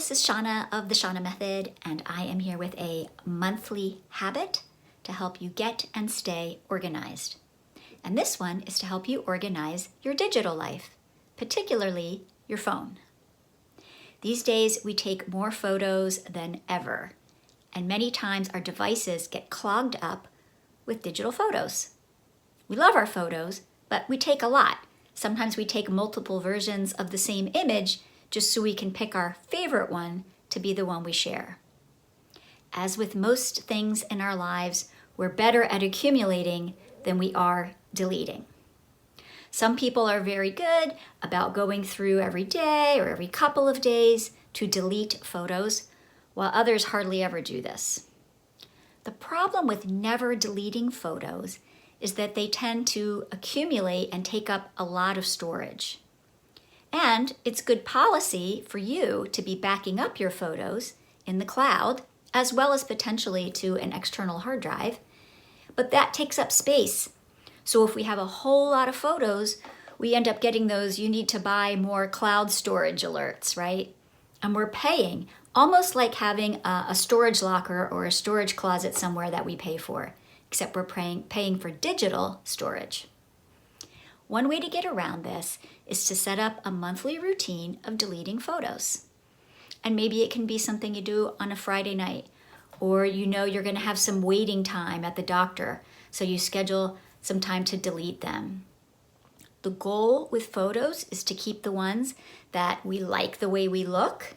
this is Shauna of the Shauna Method, and I am here with a monthly habit to help you get and stay organized. And this one is to help you organize your digital life, particularly your phone. These days, we take more photos than ever, and many times our devices get clogged up with digital photos. We love our photos, but we take a lot. Sometimes we take multiple versions of the same image just so we can pick our favorite one to be the one we share. As with most things in our lives, we're better at accumulating than we are deleting. Some people are very good about going through every day or every couple of days to delete photos, while others hardly ever do this. The problem with never deleting photos is that they tend to accumulate and take up a lot of storage. And it's good policy for you to be backing up your photos in the cloud, as well as potentially to an external hard drive, but that takes up space. So if we have a whole lot of photos, we end up getting those "you need to buy more cloud storage" alerts, right? And we're paying, almost like having a storage locker or a storage closet somewhere that we pay for, except we're paying for digital storage. One way to get around this is to set up a monthly routine of deleting photos. And maybe it can be something you do on a Friday night, or you know you're going to have some waiting time at the doctor, so you schedule some time to delete them. The goal with photos is to keep the ones that we like the way we look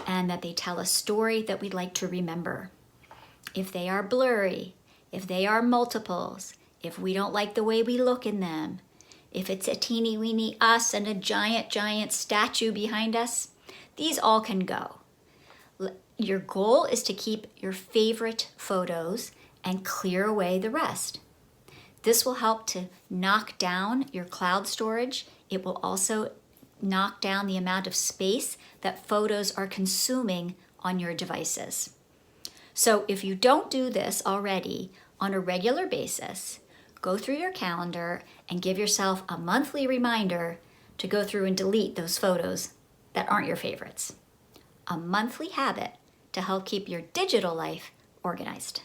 and that they tell a story that we'd like to remember. If they are blurry, if they are multiples, if we don't like the way we look in them, if it's a teeny weeny us and a giant statue behind us, these all can go. Your goal is to keep your favorite photos and clear away the rest. This will help to knock down your cloud storage. It will also knock down the amount of space that photos are consuming on your devices. So if you don't do this already on a regular basis, go through your calendar and give yourself a monthly reminder to go through and delete those photos that aren't your favorites. A monthly habit to help keep your digital life organized.